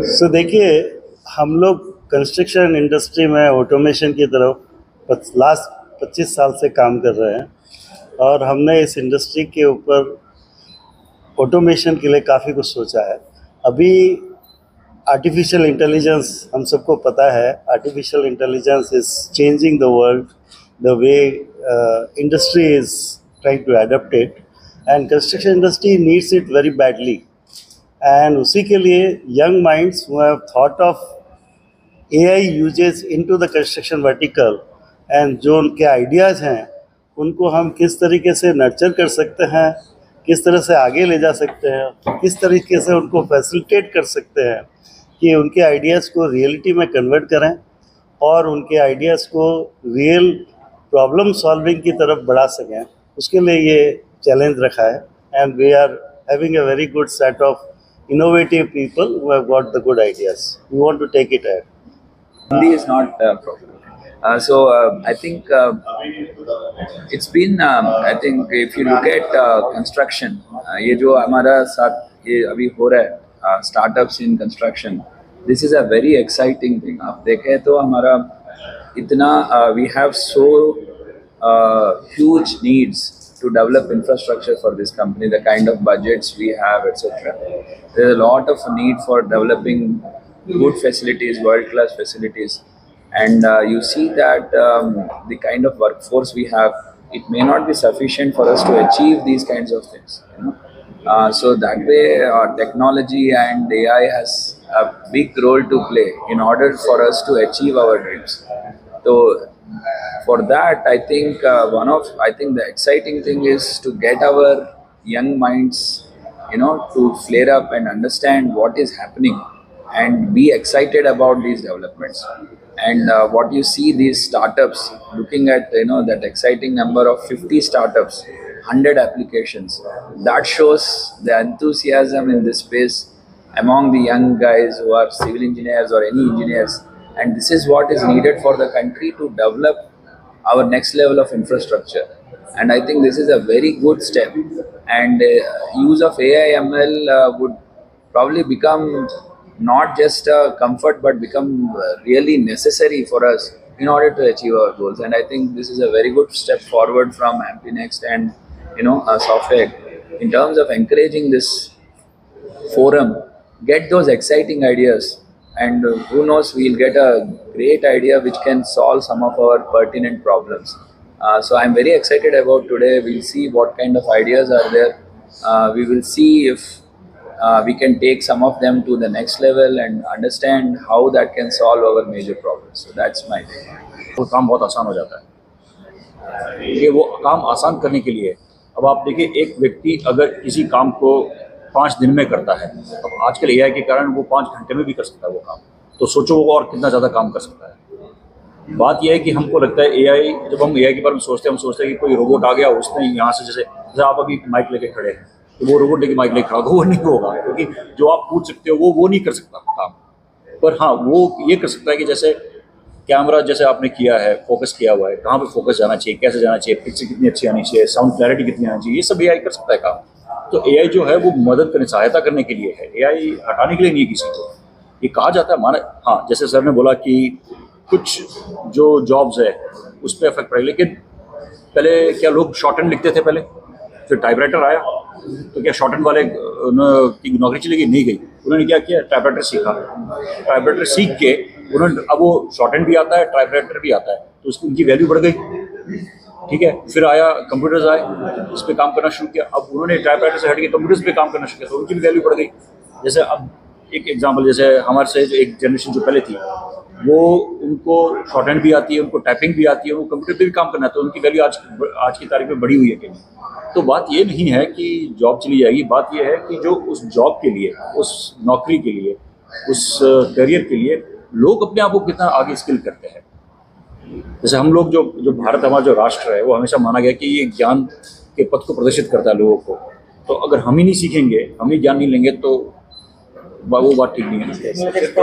देखिए, हम लोग कंस्ट्रक्शन इंडस्ट्री में ऑटोमेशन की तरफ लास्ट 25 साल से काम कर रहे हैं और हमने इस इंडस्ट्री के ऊपर ऑटोमेशन के लिए काफ़ी कुछ सोचा है। अभी आर्टिफिशियल इंटेलिजेंस, हम सबको पता है, artificial intelligence is changing the world, the way industry is trying to adopt it, and construction industry needs it very badly. And उसी के लिए young minds who have thought of AI uses into the construction vertical, and जो उनके ideas हैं उनको हम किस तरीके से नर्चर कर सकते हैं, किस तरह से आगे ले जा सकते हैं, किस तरीके से उनको फैसिलिटेट कर सकते हैं कि उनके आइडियाज़ को रियलिटी में कन्वर्ट करें और उनके आइडियाज़ को रियल प्रॉब्लम सॉल्विंग की तरफ बढ़ा सकें। उसके लिए ये चैलेंज रखा है, and we are having a very good set of innovative people who have got the good ideas. We want to take it ahead. Hindi is not problem. I think it's been, I think if you look at construction, ये जो हमारा साथ ये अभी हो रहा है startups in construction, this is a very exciting thing. आप देखें तो हमारा इतना we have so huge needs to develop infrastructure for this company, the kind of budgets we have, etc. There's a lot of need for developing good facilities, world-class facilities, and you see that the kind of workforce we have, it may not be sufficient for us to achieve these kinds of things. So that way, technology and AI has a big role to play in order for us to achieve our dreams. So for that, I think the exciting thing is to get our young minds, to flare up and understand what is happening and be excited about these developments. And what you see these startups looking at, that exciting number of 50 startups, 100 applications, that shows the enthusiasm in this space among the young guys who are civil engineers or any engineers. And this is what is needed for the country to develop our next level of infrastructure. And I think this is a very good step. And use of AI ML would probably become not just a comfort, but become really necessary for us in order to achieve our goals. And I think this is a very good step forward from AmpliNext and Software in terms of encouraging this forum, get those exciting ideas. And who knows, we'll get a great idea which can solve some of our pertinent problems. So I'm very excited about today. We'll see what kind of ideas are there. We will see if we can take some of them to the next level and understand how that can solve our major problems. So that's my thing. वो काम बहुत आसान हो जाता है। ये वो काम आसान करने के लिए अब आप देखिए, एक व्यक्ति अगर किसी काम को 5 दिन में करता है, अब आजकल AI के कारण वो 5 घंटे में भी कर सकता है वो काम, तो सोचो वो और कितना ज़्यादा काम कर सकता है। बात यह है कि हमको लगता है AI, जब हम AI के बारे में सोचते हैं, हम सोचते हैं कि कोई रोबोट आ गया, उसने यहाँ से जैसे आप अभी माइक लेके खड़े हैं, तो वो रोबोट लेके माइक लेके खड़ा होगा, वो नहीं होगा, क्योंकि जो आप पूछ सकते हो वो नहीं कर सकता काम। पर हाँ, वो ये कर सकता है कि जैसे कैमरा जैसे आपने किया है, फोकस किया हुआ है, कहाँ पे फोकस जाना चाहिए, कैसे जाना चाहिए, पिक्चर कितनी अच्छी आनी चाहिए, साउंड क्लैरिटी कितनी आनी चाहिए, ये सब AI कर सकता है काम। तो AI जो है वो मदद करने, सहायता करने के लिए है, AI हटाने के लिए नहीं है किसी को। ये कहा जाता है हाँ, जैसे सर ने बोला कि कुछ जो जॉब्स है उस पर इफेक्ट पड़ेगा, लेकिन पहले क्या लोग शॉर्ट हैंड लिखते थे पहले, फिर टाइपराइटर आया, तो क्या शॉर्ट हैंड वाले की नौकरी चली गई? नहीं गई। उन्होंने क्या किया, टाइपराइटर सीखा, टाइपराइटर सीख के उन्होंने, अब वो शॉर्ट हैंड भी आता है, टाइपराइटर भी आता है, तो उसकी उनकी वैल्यू बढ़ गई। ठीक है, फिर आया कंप्यूटर्स आए, इस पे काम करना शुरू किया, अब उन्होंने टाइपराइटर से हट के कंप्यूटर्स पे काम करना शुरू किया, तो उनकी भी वैल्यू बढ़ गई। जैसे अब एक एग्जांपल, जैसे हमारे से जो एक जनरेशन जो पहले थी, वो उनको शॉर्ट हैंड भी आती है, उनको टाइपिंग भी आती है, वो कंप्यूटर पे भी काम करना है, तो उनकी वैल्यू आज की तारीख में बढ़ी हुई है कहीं। तो बात ये नहीं है कि जॉब चली जाएगी, बात ये है कि जो उस जॉब के लिए, उस नौकरी के लिए, उस करियर के लिए लोग अपने आप को कितना आगे स्किल करते हैं। जैसे हम लोग जो भारत, हमारा जो राष्ट्र है, वो हमेशा माना गया कि ये ज्ञान के पथ को प्रदर्शित करता है लोगों को। तो अगर हम ही नहीं सीखेंगे, हम ही ज्ञान नहीं लेंगे, तो वो बात ठीक नहीं है।